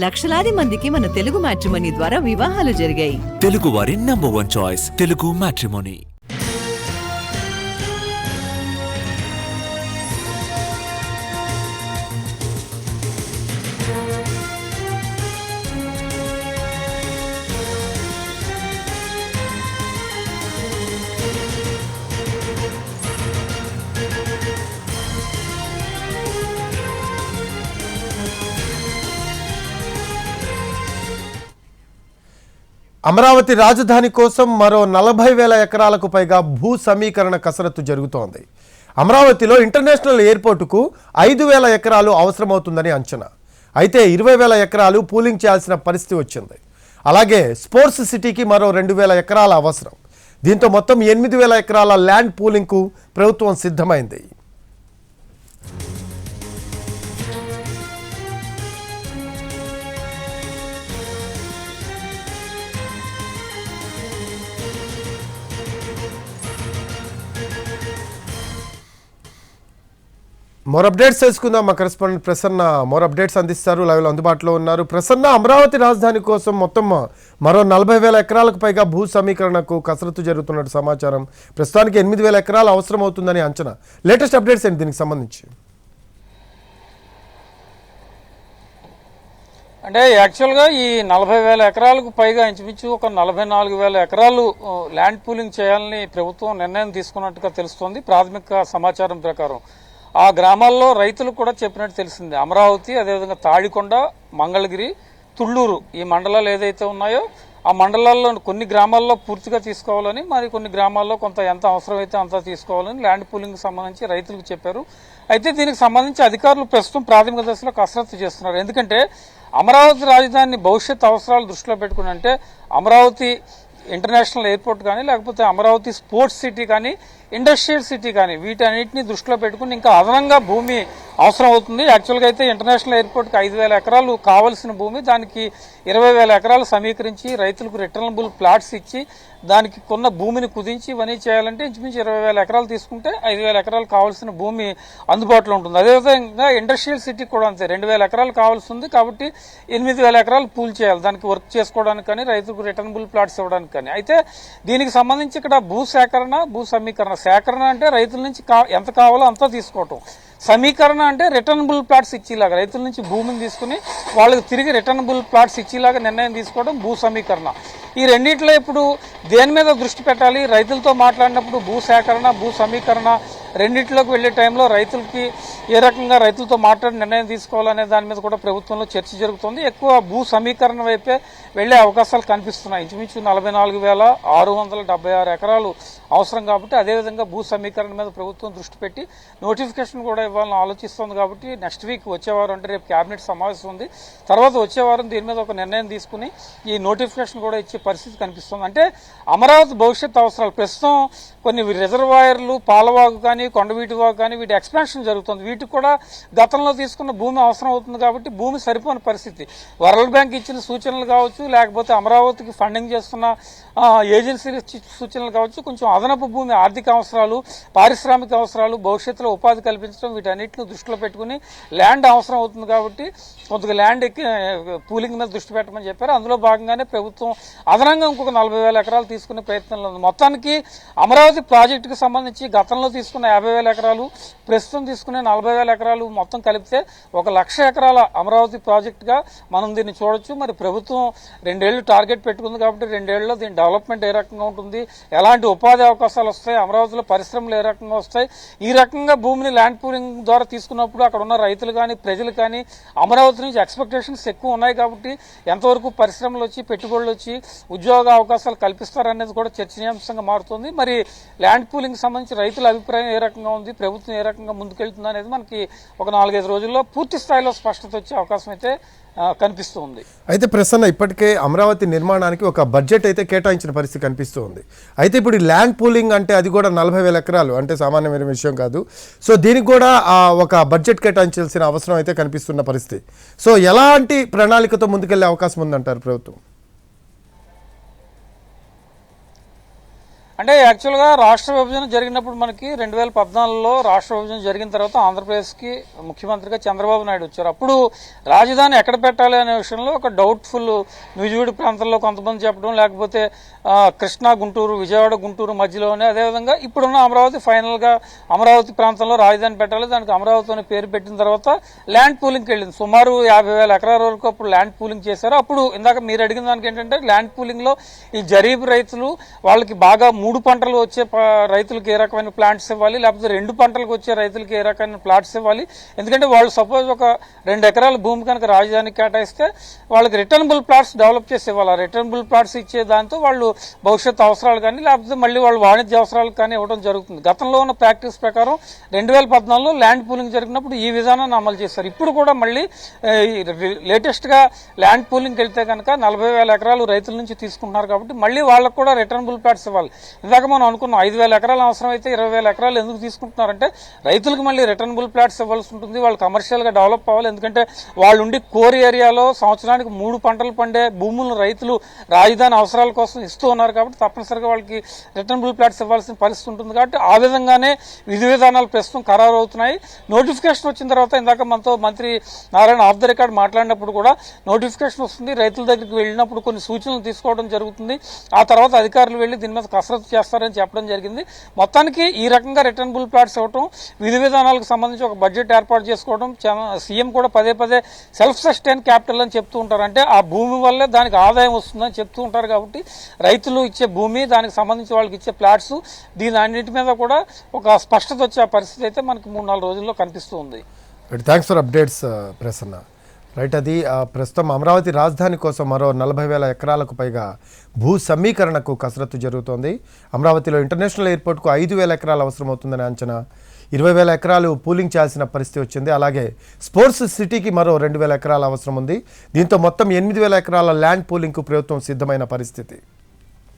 లక్షలాది మందికి మన తెలుగు మ్యాట్రిమోనీ ద్వారా వివాహాలు జరిగాయి. తెలుగు వారి number 1 choice Telugu matrimony. Amaravati రాజధాని కోసం మరో 40,000 ఎకరాలకు పైగా భూ సమీకరణ కసరత్తు జరుగుతోంది. అమరావతిలో ఇంటర్నేషనల్ ఎయిర్పోర్టుకు 5,000 ఎకరాలు అవసరమవుతుందని అంచనా. అయితే 20,000 ఎకరాలు పూలింగ్ చేయాల్సిన పరిస్థితి వచ్చింది. అలాగే స్పోర్ట్స్ సిటీకి మరో 2,000 ఎకరాల అవసరం. దీంతో మొత్తం 8,000 ఎకరాల ల్యాండ్ పూలింగ్కు ప్రభుత్వం సిద్ధమైంది. మోర్ అప్డేట్స్ తెలుసుకుందాం. మా కరెస్పాండెంట్ ప్రసన్న మోర్ అప్డేట్స్ అందిస్తారు. లైవ్లో అందుబాటులో ఉన్నారు. ప్రసన్న, అమరావతి రాజధాని కోసం మొత్తం మరో 40,000 ఎకరాలకు పైగా భూ సమీకరణకు కసరత్తు జరుగుతున్నట్టు సమాచారం. ప్రస్తుతానికి 8,000 ఎకరాలు అవసరం అవుతుందని అంచనా. లేటెస్ట్ అప్డేట్స్ ఏంటి దీనికి సంబంధించి? అంటే యాక్చువల్గా ఈ 40,000 ఎకరాలకు పైగా ఇంచుమించు ఒక 44,000 ఎకరాలు ల్యాండ్ పూలింగ్ చేయాలని ప్రభుత్వం నిర్ణయం తీసుకున్నట్టుగా తెలుస్తోంది. ప్రాథమిక సమాచారం ప్రకారం ఆ గ్రామాల్లో రైతులు కూడా చెప్పినట్టు తెలిసింది. అమరావతి, అదేవిధంగా తాడికొండ, మంగళగిరి, తుళ్ళూరు ఈ మండలాలు ఏదైతే ఉన్నాయో ఆ మండలాల్లో కొన్ని గ్రామాల్లో పూర్తిగా తీసుకోవాలని, మరి కొన్ని గ్రామాల్లో కొంత ఎంత అవసరమైతే అంత తీసుకోవాలని ల్యాండ్ పూలింగ్కి సంబంధించి రైతులకు చెప్పారు. అయితే దీనికి సంబంధించి అధికారులు ప్రస్తుతం ప్రాథమిక దశలో కసరత్తు చేస్తున్నారు. ఎందుకంటే అమరావతి రాజధాని భవిష్యత్ అవసరాలు దృష్టిలో పెట్టుకుని, అంటే అమరావతి ఇంటర్నేషనల్ ఎయిర్పోర్ట్ కానీ, లేకపోతే అమరావతి స్పోర్ట్స్ సిటీ కానీ, ఇండస్ట్రియల్ సిటీ కానీ, వీటన్నిటిని దృష్టిలో పెట్టుకుని ఇంకా అదనంగా భూమి అవసరం అవుతుంది. యాక్చువల్గా అయితే ఇంటర్నేషనల్ ఎయిర్పోర్ట్కి 5,000 ఎకరాలు కావాల్సిన భూమి, దానికి 20,000 ఎకరాలు సమీకరించి రైతులకు రిటర్నబుల్ ప్లాట్స్ ఇచ్చి దానికి కొన్న భూమిని కుదించి ఇవన్నీ చేయాలంటే ఇంచుమించు 20,000 ఎకరాలు తీసుకుంటే 5,000 ఎకరాలు కావాల్సిన భూమి అందుబాటులో ఉంటుంది. అదేవిధంగా ఇండస్ట్రియల్ సిటీ కూడా అంతే, 2,000 ఎకరాలు కావాల్సి ఉంది. కాబట్టి 8,000 ఎకరాలు పూల్ చేయాలి దానికి వర్క్ చేసుకోవడానికి కానీ, రైతులకు రిటర్నబుల్ ప్లాట్స్ ఇవ్వడానికి కానీ. అయితే దీనికి సంబంధించి ఇక్కడ భూ సేకరణ, భూ సమీకరణ. సేకరణ అంటే రైతుల నుంచి ఎంత కావాలో అంతా తీసుకోవటం. సమీకరణ అంటే రిటర్నబుల్ ప్లాట్స్ ఇచ్చేలాగా, రైతుల నుంచి భూమిని తీసుకుని వాళ్ళకి తిరిగి రిటర్నబుల్ ప్లాట్స్ ఇచ్చేలాగా నిర్ణయం తీసుకోవడం భూ సమీకరణ. ఈ రెండిట్లో ఇప్పుడు దేని మీద దృష్టి పెట్టాలి? రైతులతో మాట్లాడినప్పుడు భూ సేకరణ, భూ సమీకరణ రెండింటిలోకి వెళ్లే టైంలో రైతులకి ఏ రకంగా రైతులతో మాట్లాడి నిర్ణయం తీసుకోవాలనే దాని మీద కూడా ప్రభుత్వంలో చర్చ జరుగుతుంది. ఎక్కువ భూ సమీకరణ వైపే వెళ్లే అవకాశాలు కనిపిస్తున్నాయి. ఇంచుమించు 44,676 ఎకరాలు అవసరం కాబట్టి అదేవిధంగా భూ సమీకరణ మీద ప్రభుత్వం దృష్టి పెట్టి నోటిఫికేషన్ కూడా ఇవ్వాలని ఆలోచిస్తోంది. కాబట్టి నెక్స్ట్ వీక్ వచ్చేవారం, అంటే రేపు క్యాబినెట్ సమావేశం ఉంది, తర్వాత వచ్చేవారం దీని మీద ఒక నిర్ణయం తీసుకుని ఈ నోటిఫికేషన్ కూడా ఇచ్చే పరిస్థితి కనిపిస్తుంది. అంటే అమరావతి భవిష్యత్ అవసరాలు ప్రస్తుతం కొన్ని రిజర్వాయర్లు, పాలవాగు కానీ, కొండవీటి వాగు కానీ, వీటి ఎక్స్పాన్షన్ జరుగుతుంది. వీటికి కూడా గతంలో తీసుకున్న భూమి అవసరం అవుతుంది. కాబట్టి భూమి సరిపోని పరిస్థితి. వరల్డ్ బ్యాంక్ ఇచ్చిన సూచనలు కావచ్చు, లేకపోతే అమరావతికి ఫండింగ్ చేస్తున్న ఏజెన్సీలు సూచనలు కావచ్చు, కొంచెం అదనపు భూమి ఆర్థిక అవసరాలు, పారిశ్రామిక అవసరాలు, భవిష్యత్తులో ఉపాధి కల్పించడం, వీటన్నిటిని దృష్టిలో పెట్టుకుని ల్యాండ్ అవసరం అవుతుంది. కాబట్టి కొంతగా ల్యాండ్ పూలింగ్ మీద దృష్టి పెట్టమని చెప్పారు. అందులో భాగంగానే ప్రభుత్వం అదనంగా ఇంకొక 40,000 ఎకరాలు తీసుకునే ప్రయత్నంలో ఉంది. మొత్తానికి అమరావతి ప్రాజెక్టుకు సంబంధించి గతంలో తీసుకున్న 50,000 ఎకరాలు, ప్రస్తుతం తీసుకునే 40,000 ఎకరాలు మొత్తం కలిపితే 1,00,000 ఎకరాల అమరావతి ప్రాజెక్టుగా మనం దీన్ని చూడొచ్చు. మరి ప్రభుత్వం 2 ఏళ్లు టార్గెట్ పెట్టుకుంది. కాబట్టి 2 ఏళ్లలో దీని డెవలప్మెంట్ ఏ రకంగా ఉంటుంది, ఎలాంటి ఉపాధి అవకాశాలు వస్తాయి, అమరావతిలో పరిశ్రమలు ఏ రకంగా వస్తాయి, ఈ రకంగా భూమిని ల్యాండ్ పూలింగ్ ద్వారా తీసుకున్నప్పుడు అక్కడ ఉన్న రైతులు కానీ, ప్రజలు కానీ అమరావతి నుంచి ఎక్స్పెక్టేషన్స్ ఎక్కువ ఉన్నాయి. కాబట్టి ఎంతవరకు పరిశ్రమలు వచ్చి, పెట్టుబడులు వచ్చి ఉద్యోగ అవకాశాలు కల్పిస్తారనేది కూడా చర్చనీయాంశంగా మారుతుంది. మరి ల్యాండ్ పూలింగ్ సంబంధించి రైతుల అభిప్రాయం ఏ రకంగా ఉంది, ప్రభుత్వం ఏ రకంగా ముందుకెళ్తుంది అనేది మనకి ఒక 4-5 రోజుల్లో పూర్తి స్థాయిలో స్పష్టత వచ్చే అవకాశం అయితే కనిపిస్తూ ఉంది. అయితే ప్రసన్న, ఇప్పటికే అమరావతి నిర్మాణానికి ఒక బడ్జెట్ అయితే కేటాయించిన పరిస్థితి కనిపిస్తూ ఉంది. అయితే ఇప్పుడు ఈ ల్యాండ్ పూలింగ్ అంటే అది కూడా 40,000 ఎకరాలు అంటే సామాన్యమైన విషయం కాదు. సో దీనికి కూడా ఒక బడ్జెట్ కేటాయించాల్సిన అవసరం అయితే కనిపిస్తున్న పరిస్థితి. సో ఎలాంటి ప్రణాళికతో ముందుకెళ్లే అవకాశం ఉందంటారు ప్రభుత్వం? అంటే యాక్చువల్గా రాష్ట్ర విభజన జరిగినప్పుడు మనకి 2014లో రాష్ట్ర విభజన జరిగిన తర్వాత ఆంధ్రప్రదేశ్కి ముఖ్యమంత్రిగా చంద్రబాబు నాయుడు వచ్చారు. అప్పుడు రాజధాని ఎక్కడ పెట్టాలి అనే విషయంలో ఒక డౌట్ఫుల్ నూజివీడు ప్రాంతంలో కొంతమంది చెప్పడం, లేకపోతే కృష్ణా గుంటూరు, విజయవాడ గుంటూరు మధ్యలోనే, అదేవిధంగా ఇప్పుడున్న అమరావతి ఫైనల్గా అమరావతి ప్రాంతంలో రాజధాని పెట్టాలి, దానికి అమరావతి అనే పేరు పెట్టిన తర్వాత ల్యాండ్ పూలింగ్కి వెళ్ళింది. సుమారు 50,000 ఎకరాల వరకు అప్పుడు ల్యాండ్ పూలింగ్ చేశారు. అప్పుడు ఇందాక మీరు అడిగిన దానికి ఏంటంటే ల్యాండ్ పూలింగ్లో ఈ జరీబ్ రైతులు వాళ్ళకి బాగా 3 పంటలు వచ్చే రైతులకు ఏ రకమైన ప్లాంట్స్ ఇవ్వాలి, లేకపోతే 2 పంటలకు వచ్చే రైతులకి ఏ రకమైన ప్లాట్స్ ఇవ్వాలి. ఎందుకంటే వాళ్ళు సపోజ్ ఒక 2 ఎకరాల భూమి కనుక రాజధానికి కేటాయిస్తే వాళ్ళకి రిటర్నబుల్ ప్లాట్స్ డెవలప్ చేసి ఇవ్వాలి. రిటర్నబుల్ ప్లాట్స్ ఇచ్చే దాంతో వాళ్ళు భవిష్యత్ అవసరాలు కానీ లేకపోతే మళ్ళీ వాళ్ళు వాణిజ్య అవసరాలకు కానీ ఇవ్వడం జరుగుతుంది. గతంలో ఉన్న ప్రాక్టీస్ ప్రకారం 2014లో ల్యాండ్ పూలింగ్ జరిగినప్పుడు ఈ విధానాన్ని అమలు చేశారు. ఇప్పుడు కూడా మళ్ళీ లేటెస్ట్గా ల్యాండ్ పూలింగ్కి వెళ్తే కనుక 40,000 ఎకరాలు రైతుల నుంచి తీసుకుంటున్నారు కాబట్టి మళ్ళీ వాళ్ళకు కూడా రిటర్నబుల్ ప్లాట్స్ ఇవ్వాలి. ఇందాక మనం అనుకున్నాం 5,000 ఎకరాలు అవసరం అయితే 20,000 ఎకరాలు ఎందుకు తీసుకుంటున్నారంటే రైతులకు మళ్ళీ రిటర్నబుల్ ప్లాట్స్ ఇవ్వాల్సి ఉంటుంది. వాళ్ళు కమర్షియల్గా డెవలప్ అవ్వాలి. ఎందుకంటే వాళ్ళు ఉండి కోర్ ఏరియాలో సంవత్సరానికి 3 పంటలు పండే భూములను రైతులు రాజధాని అవసరాల కోసం ఇస్తూ ఉన్నారు కాబట్టి తప్పనిసరిగా వాళ్ళకి రిటర్నబుల్ ప్లాట్స్ ఇవ్వాల్సిన పరిస్థితి ఉంటుంది. కాబట్టి ఆ విధంగానే విధి విధానాలు ప్రస్తుతం ఖరారు అవుతున్నాయి. నోటిఫికేషన్ వచ్చిన తర్వాత ఇందాక మనతో మంత్రి నారాయణ ఆఫ్ ద రికార్డ్ మాట్లాడినప్పుడు కూడా నోటిఫికేషన్ వస్తుంది, రైతుల దగ్గరికి వెళ్ళినప్పుడు కొన్ని సూచనలు తీసుకోవడం జరుగుతుంది. ఆ తర్వాత అధికారులు వెళ్ళి దీని మీద కసరత్తు చేస్తారని చెప్పడం జరిగింది. మొత్తానికి ఈ రకంగా రిటర్నబుల్ ప్లాట్స్ ఇవ్వటం, విధి విధానాలకు సంబంధించి ఒక బడ్జెట్ ఏర్పాటు చేసుకోవడం, సీఎం కూడా పదే పదే సెల్ఫ్ సస్టైన్ క్యాపిటల్ అని చెప్తూ ఉంటారు. అంటే ఆ భూమి వల్లే దానికి ఆదాయం వస్తుందని చెప్తూ ఉంటారు. కాబట్టి రైతులు ఇచ్చే భూమి, దానికి సంబంధించి వాళ్ళకి ఇచ్చే ప్లాట్స్, దీని అన్నింటి మీద కూడా ఒక స్పష్టత వచ్చే పరిస్థితి అయితే మనకి 3-4 రోజుల్లో కనిపిస్తూ ఉంది. Thanks for updates Prasanna. Right, అది ప్రస్తుతం అమరావతి రాజధాని కోసం మరో 40,000 ఎకరాలకు పైగా భూ సమీకరణకు కసరత్తు జరుగుతోంది. అమరావతిలో ఇంటర్నేషనల్ ఎయిర్పోర్ట్కు 5,000 ఎకరాలు అవసరమవుతుందని అంచనా. 20,000 ఎకరాలు పూలింగ్ చేయాల్సిన పరిస్థితి వచ్చింది. అలాగే స్పోర్ట్స్ సిటీకి మరో 2,000 ఎకరాల అవసరం ఉంది. దీంతో మొత్తం 8,000 ఎకరాల ల్యాండ్ పూలింగ్కు ప్రభుత్వం సిద్ధమైన పరిస్థితి.